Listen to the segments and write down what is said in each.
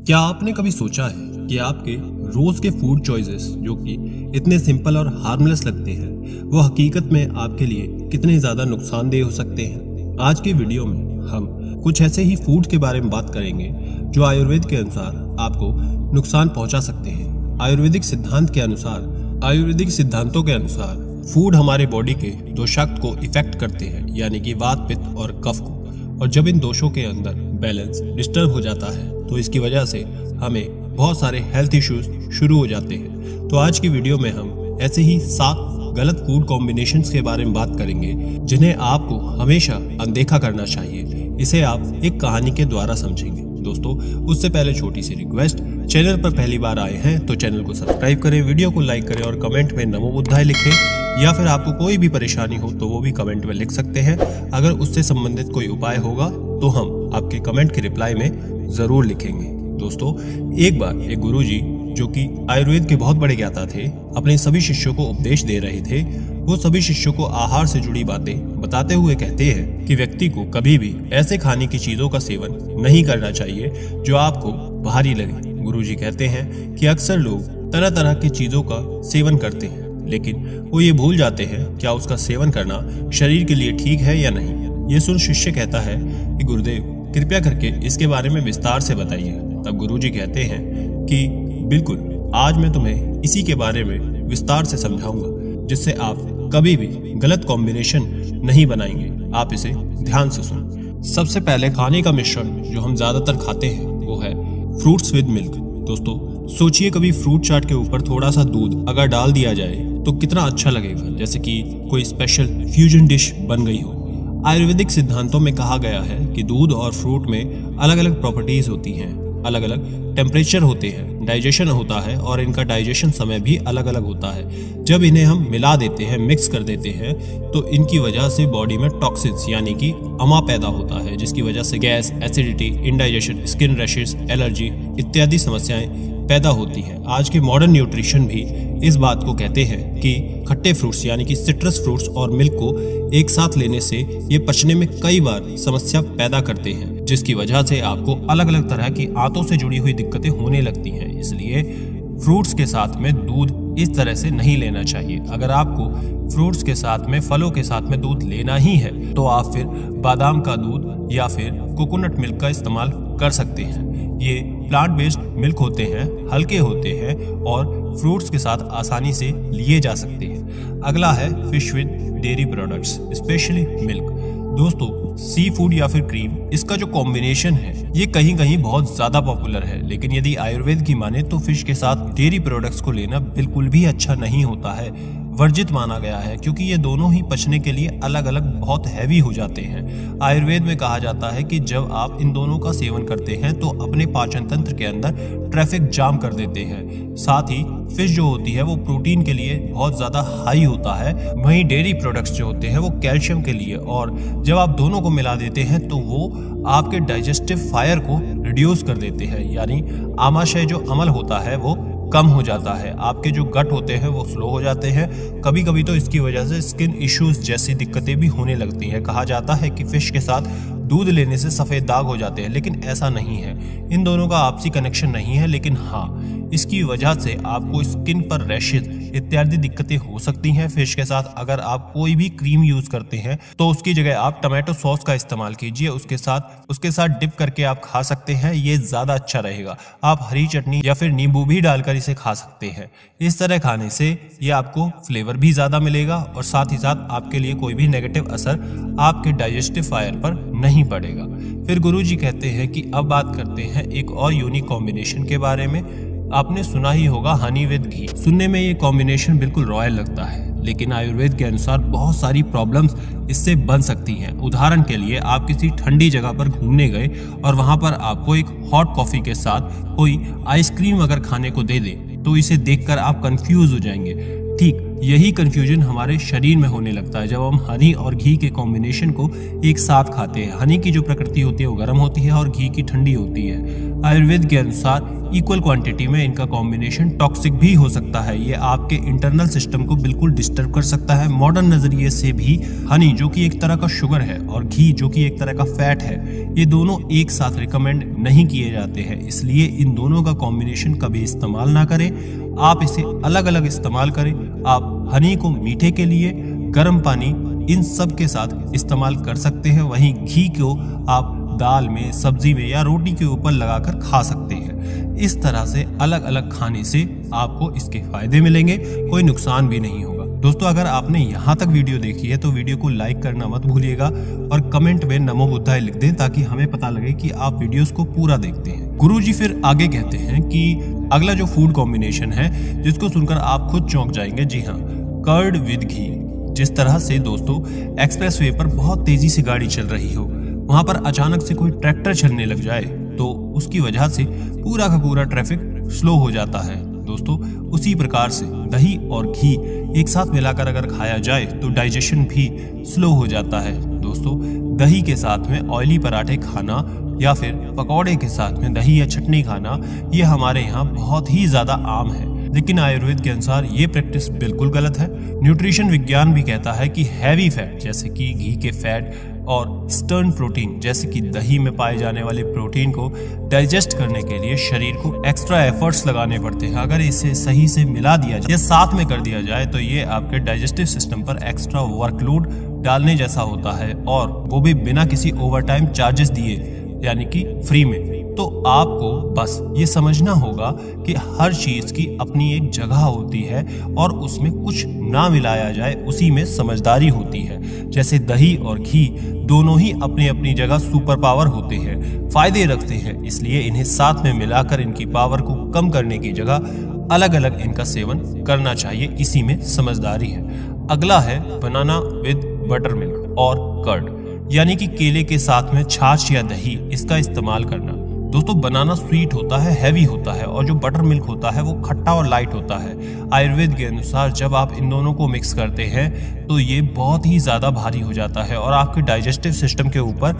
क्या आपने कभी सोचा है कि आपके रोज के फूड चॉइसेस जो कि इतने सिंपल और हार्मलेस लगते हैं वो हकीकत में आपके लिए कितने ज्यादा नुकसानदेह हो सकते हैं। आज के वीडियो में हम कुछ ऐसे ही फूड के बारे में बात करेंगे जो आयुर्वेद के अनुसार आपको नुकसान पहुंचा सकते हैं। आयुर्वेदिक सिद्धांतों के अनुसार फूड हमारे बॉडी के दोषाक्त को इफेक्ट करते हैं, यानी कि वात, पित्त और कफ को। और जब इन दोषों के अंदर बैलेंस डिस्टर्ब हो जाता है तो इसकी वजह से हमें बहुत सारे हेल्थ इश्यूज शुरू हो जाते हैं। तो आज की वीडियो में हम ऐसे ही 7 गलत फूड कॉम्बिनेशंस के बारे में बात करेंगे जिन्हें आपको हमेशा अनदेखा करना चाहिए। इसे आप एक कहानी के द्वारा समझेंगे। दोस्तों, उससे पहले छोटी सी रिक्वेस्ट, चैनल पर पहली बार आए हैं तो चैनल को सब्सक्राइब करें, वीडियो को लाइक करें और कमेंट में नमो बुद्धाय लिखें, या फिर आपको कोई भी परेशानी हो तो वो भी कमेंट में लिख सकते हैं। अगर उससे संबंधित कोई उपाय होगा तो हम आपके कमेंट के रिप्लाई में जरूर लिखेंगे। दोस्तों, एक बार एक गुरुजी जो कि आयुर्वेद के बहुत बड़े ज्ञाता थे, अपने सभी शिष्यों को उपदेश दे रहे थे। वो सभी शिष्यों को आहार से जुड़ी बातें बताते हुए कहते हैं कि व्यक्ति को कभी भी ऐसे खाने की चीजों का सेवन नहीं करना चाहिए जो आपको भारी लगे। गुरुजी कहते हैं कि अक्सर लोग तरह तरह की चीजों का सेवन करते हैं, लेकिन वो ये भूल जाते हैं क्या उसका सेवन करना शरीर के लिए ठीक है या नहीं। ये सुन शिष्य कहता है कि गुरुदेव, कृपया करके इसके बारे में विस्तार से बताइए। तब गुरुजी कहते हैं कि बिल्कुल, आज मैं तुम्हें इसी के बारे में विस्तार से समझाऊंगा जिससे आप कभी भी गलत कॉम्बिनेशन नहीं बनाएंगे। आप इसे ध्यान से सुन। सबसे पहले खाने का मिश्रण जो हम ज्यादातर खाते हैं वो है फ्रूट्स विद मिल्क। दोस्तों, सोचिए कभी फ्रूट चाट के ऊपर थोड़ा सा दूध अगर डाल दिया जाए तो कितना अच्छा लगेगा, जैसे कि कोई स्पेशल फ्यूजन डिश बन गई हो। आयुर्वेदिक सिद्धांतों में कहा गया है कि दूध और फ्रूट में अलग अलग प्रॉपर्टीज होती हैं, अलग अलग टेम्परेचर होते हैं, डाइजेशन होता है और इनका डाइजेशन समय भी अलग अलग होता है। जब इन्हें हम मिला देते हैं, मिक्स कर देते हैं, तो इनकी वजह से बॉडी में टॉक्सिन्स यानी कि अमा पैदा होता है, जिसकी वजह से gas, acidity, indigestion, skin rashes, allergy इत्यादि समस्याएं पैदा होती है। आज के मॉडर्न न्यूट्रिशन भी इस बात को कहते हैं कि खट्टे फ्रूट्स यानी कि सिट्रस फ्रूट्स और मिल्क को एक साथ लेने से ये पचने में कई बार समस्या पैदा करते हैं, जिसकी वजह से आपको अलग अलग तरह की आंतों से जुड़ी हुई दिक्कतें होने लगती हैं। इसलिए फ्रूट्स के साथ में दूध इस तरह से नहीं लेना चाहिए। अगर आपको फ्रूट्स के साथ में, फलों के साथ में दूध लेना ही है तो आप फिर बादाम का दूध या फिर कोकोनट मिल्क का इस्तेमाल कर सकते हैं। ये प्लांट बेस्ड मिल्क होते हैं, हल्के होते हैं और फ्रूट्स के साथ आसानी से लिए जा सकते हैं। अगला है fish with dairy products, specially milk. दोस्तों, सी फूड या फिर क्रीम, इसका जो कॉम्बिनेशन है ये कहीं कहीं बहुत ज्यादा पॉपुलर है, लेकिन यदि आयुर्वेद की माने तो फिश के साथ डेयरी प्रोडक्ट्स को लेना बिल्कुल भी अच्छा नहीं होता है, वर्जित माना गया है, क्योंकि ये दोनों ही पचने के लिए अलग अलग बहुत हैवी हो जाते हैं। आयुर्वेद में कहा जाता है कि जब आप इन दोनों का सेवन करते हैं तो अपने पाचन तंत्र के अंदर ट्रैफिक जाम कर देते हैं। साथ ही फिश जो होती है वो प्रोटीन के लिए बहुत ज्यादा हाई होता है, वहीं डेयरी प्रोडक्ट्स जो होते हैं वो कैल्शियम के लिए, और जब आप दोनों को मिला देते हैं तो वो आपके डाइजेस्टिव फायर को रिड्यूस कर देते हैं, यानी आमाशय जो अमल होता है वो कम हो जाता है। आपके जो गट होते हैं वो स्लो हो जाते हैं। कभी कभी तो इसकी वजह से स्किन इश्यूज जैसी दिक्कतें भी होने लगती हैं। कहा जाता है कि फिश के साथ दूध लेने से सफेद दाग हो जाते हैं, लेकिन ऐसा नहीं है। इन दोनों का आपसी कनेक्शन नहीं है, लेकिन हाँ, इसकी वजह से आपको स्किन पर रैशेज इत्यादि दिक्कतें हो सकती हैं। फिश के साथ अगर आप कोई भी क्रीम यूज करते हैं तो उसकी जगह आप टमाटो सॉस का इस्तेमाल कीजिए, उसके साथ डिप करके आप खा सकते हैं, ये ज्यादा अच्छा रहेगा। आप हरी चटनी या फिर नींबू भी डालकर इसे खा सकते हैं। इस तरह खाने से ये आपको फ्लेवर भी ज्यादा मिलेगा और साथ ही साथ आपके लिए कोई भी नेगेटिव असर आपके डाइजेस्टिव फायर पर नहीं पड़ेगा। फिर गुरुजी कहते हैं कि अब बात करते हैं एक और यूनिक कॉम्बिनेशन के बारे में। आपने सुना ही होगा हनी विद घी। सुनने में ये कॉम्बिनेशन बिल्कुल रॉयल लगता है, लेकिन आयुर्वेद के अनुसार बहुत सारी प्रॉब्लम्स इससे बन सकती हैं। उदाहरण के लिए, आप किसी ठंडी जगह पर घूमने गए और वहां पर आपको एक हॉट कॉफी के साथ कोई आइसक्रीम अगर खाने को दे दे तो इसे देखकर आप कंफ्यूज हो जाएंगे। ठीक यही कंफ्यूजन हमारे शरीर में होने लगता है जब हम हनी और घी के कॉम्बिनेशन को एक साथ खाते हैं। हनी की जो प्रकृति होती है वो गर्म होती है और घी की ठंडी होती है। आयुर्वेद के अनुसार इक्वल क्वांटिटी में इनका कॉम्बिनेशन टॉक्सिक भी हो सकता है। ये आपके इंटरनल सिस्टम को बिल्कुल डिस्टर्ब कर सकता है। मॉडर्न नजरिए से भी हनी जो कि एक तरह का शुगर है और घी जो कि एक तरह का फैट है, ये दोनों एक साथ रिकमेंड नहीं किए जाते हैं, इसलिए इन दोनों का कॉम्बिनेशन कभी इस्तेमाल ना करें। आप इसे अलग अलग इस्तेमाल करें। आप हनी को मीठे के लिए, गर्म पानी, इन सब के साथ इस्तेमाल कर सकते हैं। वहीं घी को आप दाल में, सब्जी में या रोटी के ऊपर लगाकर खा सकते हैं। इस तरह से अलग अलग खाने से आपको इसके फायदे मिलेंगे, कोई नुकसान भी नहीं होगा। दोस्तों, अगर आपने यहाँ तक वीडियो देखी है तो वीडियो को लाइक करना मत भूलिएगा और कमेंट में नमो बुद्धाय लिख दें ताकि हमें पता लगे कि आप वीडियोस को पूरा देखते हैं। गुरुजी फिर आगे कहते हैं कि अगला जो फूड कॉम्बिनेशन है जिसको सुनकर आप खुद चौंक जाएंगे, जी हाँ, कर्ड विद घी। जिस तरह से दोस्तों एक्सप्रेसवे पर बहुत तेजी से गाड़ी चल रही हो, वहां पर अचानक से कोई ट्रैक्टर चलने लग जाए तो उसकी वजह से पूरा का पूरा ट्रैफिक स्लो हो जाता है। दोस्तों, उसी प्रकार से दही और घी एक साथ मिलाकर अगर खाया जाए तो डाइजेशन भी स्लो हो जाता है। दोस्तों, दही के साथ में ऑयली पराठे खाना या फिर पकौड़े के साथ में दही या चटनी खाना, ये हमारे यहाँ बहुत ही ज्यादा आम है, लेकिन आयुर्वेद के अनुसार ये प्रैक्टिस बिल्कुल गलत है। न्यूट्रिशन विज्ञान भी कहता है कि हैवी फैट जैसे कि घी के फैट और स्टर्न प्रोटीन जैसे कि दही में पाए जाने वाले प्रोटीन को डाइजेस्ट करने के लिए शरीर को एक्स्ट्रा एफर्ट्स लगाने पड़ते हैं। अगर इसे सही से मिला दिया जाए या साथ में कर दिया जाए तो ये आपके डाइजेस्टिव सिस्टम पर एक्स्ट्रा वर्कलोड डालने जैसा होता है, और वो भी बिना किसी ओवरटाइम चार्जेस दिए, यानी कि फ्री में। तो आपको बस ये समझना होगा कि हर चीज की अपनी एक जगह होती है और उसमें कुछ ना मिलाया जाए, उसी में समझदारी होती है। जैसे दही और घी दोनों ही अपनी अपनी जगह सुपर पावर होते हैं, फायदे रखते हैं, इसलिए इन्हें साथ में मिलाकर इनकी पावर को कम करने की जगह अलग अलग इनका सेवन करना चाहिए, इसी में समझदारी है। अगला है बनाना विद बटर मिल्क और कर्ड, यानी कि केले के साथ में छाछ या दही, इसका इस्तेमाल करना। दोस्तों, बनाना स्वीट होता है, हैवी होता है, और जो बटर मिल्क होता है वो खट्टा और लाइट होता है। आयुर्वेद के अनुसार जब आप इन दोनों को मिक्स करते हैं तो ये बहुत ही ज्यादा भारी हो जाता है और आपके डाइजेस्टिव सिस्टम के ऊपर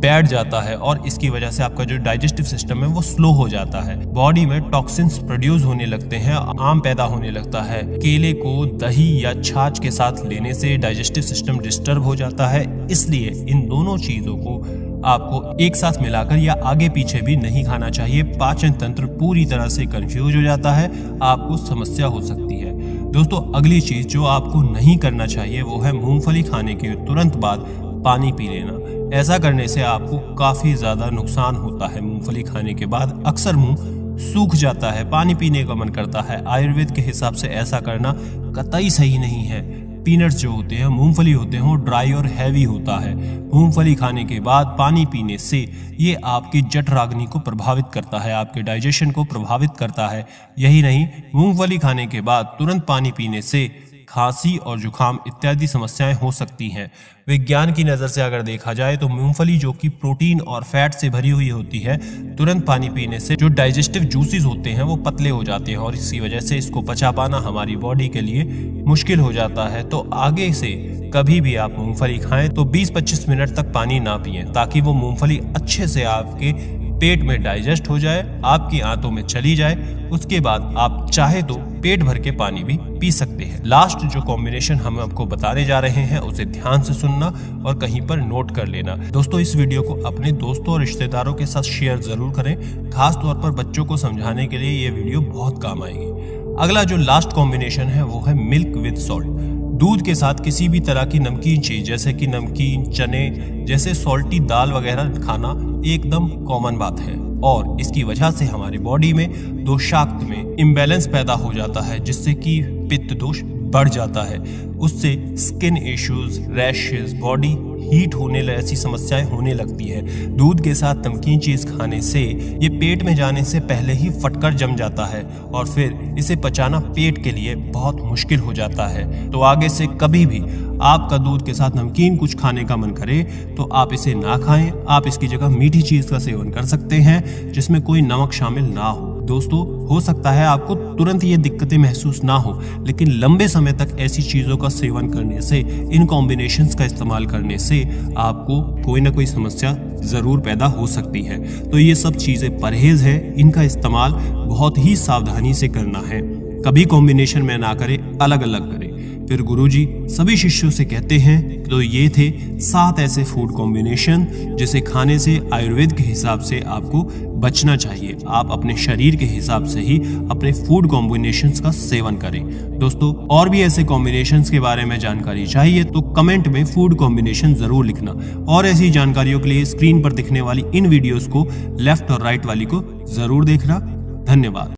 बैठ जाता है, और इसकी वजह से आपका जो डाइजेस्टिव सिस्टम है वो स्लो हो जाता है। बॉडी में टॉक्सिन्स प्रोड्यूस होने लगते हैं, आम पैदा होने लगता है। केले को दही या छाछ के साथ लेने से डाइजेस्टिव सिस्टम डिस्टर्ब हो जाता है, इसलिए इन दोनों चीजों को आपको एक साथ मिलाकर या आगे पीछे भी नहीं खाना चाहिए। पाचन तंत्र पूरी तरह से कंफ्यूज हो जाता है, आपको समस्या हो सकती है। दोस्तों, अगली चीज जो आपको नहीं करना चाहिए वो है मूंगफली खाने के तुरंत बाद पानी पी लेना। ऐसा करने से आपको काफी ज्यादा नुकसान होता है। मूंगफली खाने के बाद अक्सर मुंह सूख जाता है, पानी पीने का मन करता है। आयुर्वेद के हिसाब से ऐसा करना कतई सही नहीं है। पीनट्स जो होते हैं, मूंगफली होते हैं, वो ड्राई और हैवी होता है। मूंगफली खाने के बाद पानी पीने से ये आपकी जठराग्नि को प्रभावित करता है, आपके डाइजेशन को प्रभावित करता है। यही नहीं, मूंगफली खाने के बाद तुरंत पानी पीने से खांसी और जुकाम इत्यादि समस्याएं हो सकती हैं। विज्ञान की नज़र से अगर देखा जाए तो मूंगफली जो कि प्रोटीन और फैट से भरी हुई होती है, तुरंत पानी पीने से जो डाइजेस्टिव जूसेस होते हैं वो पतले हो जाते हैं और इसी वजह से इसको पचा पाना हमारी बॉडी के लिए मुश्किल हो जाता है। तो आगे से कभी भी आप मूंगफली खाएं तो 20-25 मिनट तक पानी ना पिएं, ताकि वो मूंगफली अच्छे से आपके पेट में डाइजेस्ट हो जाए, आपकी आंतों में चली जाए। उसके बाद आप चाहे तो पेट भर के पानी भी पी सकते हैं। लास्ट जो कॉम्बिनेशन हम आपको बताने जा रहे हैं उसे ध्यान से सुनना और कहीं पर नोट कर लेना। दोस्तों, इस वीडियो को अपने दोस्तों और रिश्तेदारों के साथ शेयर जरूर करें, खास तौर पर बच्चों को समझाने के लिए ये वीडियो बहुत काम आएगी। अगला जो लास्ट कॉम्बिनेशन है वो है मिल्क विद सॉल्ट। दूध के साथ किसी भी तरह की नमकीन चीज जैसे कि नमकीन, चने जैसे सॉल्टी दाल वगैरह खाना एकदम कॉमन बात है, और इसकी वजह से हमारी बॉडी में दोषाक्त में इम्बैलेंस पैदा हो जाता है, जिससे कि पित्त दोष बढ़ जाता है। उससे skin issues, rashes, body heat होने ऐसी समस्याएं होने लगती है। दूध के साथ नमकीन चीज खाने से ये पेट में जाने से पहले ही फटकर जम जाता है और फिर इसे पचाना पेट के लिए बहुत मुश्किल हो जाता है। तो आगे से कभी भी आपका दूध के साथ नमकीन कुछ खाने का मन करे तो आप इसे ना खाएं। आप इसकी जगह मीठी चीज का सेवन कर सकते हैं जिसमें कोई नमक शामिल ना हो। दोस्तों, हो सकता है आपको तुरंत ये दिक्कतें महसूस ना हो, लेकिन लंबे समय तक ऐसी चीजों का सेवन करने से, इन कॉम्बिनेशंस का इस्तेमाल करने से आपको कोई ना कोई समस्या जरूर पैदा हो सकती है। तो ये सब चीजें परहेज है, इनका इस्तेमाल बहुत ही सावधानी से करना है। कभी कॉम्बिनेशन में ना करें, अलग अलग करें। फिर गुरुजी सभी शिष्यों से कहते हैं, तो ये थे 7 ऐसे फूड कॉम्बिनेशन जिसे खाने से आयुर्वेद के हिसाब से आपको बचना चाहिए। आप अपने शरीर के हिसाब से ही अपने फूड कॉम्बिनेशंस का सेवन करें। दोस्तों, और भी ऐसे कॉम्बिनेशंस के बारे में जानकारी चाहिए तो कमेंट में फूड कॉम्बिनेशन जरूर लिखना। और ऐसी जानकारियों के लिए स्क्रीन पर दिखने वाली इन वीडियोस को लेफ्ट और राइट वाली को जरूर देखना। धन्यवाद।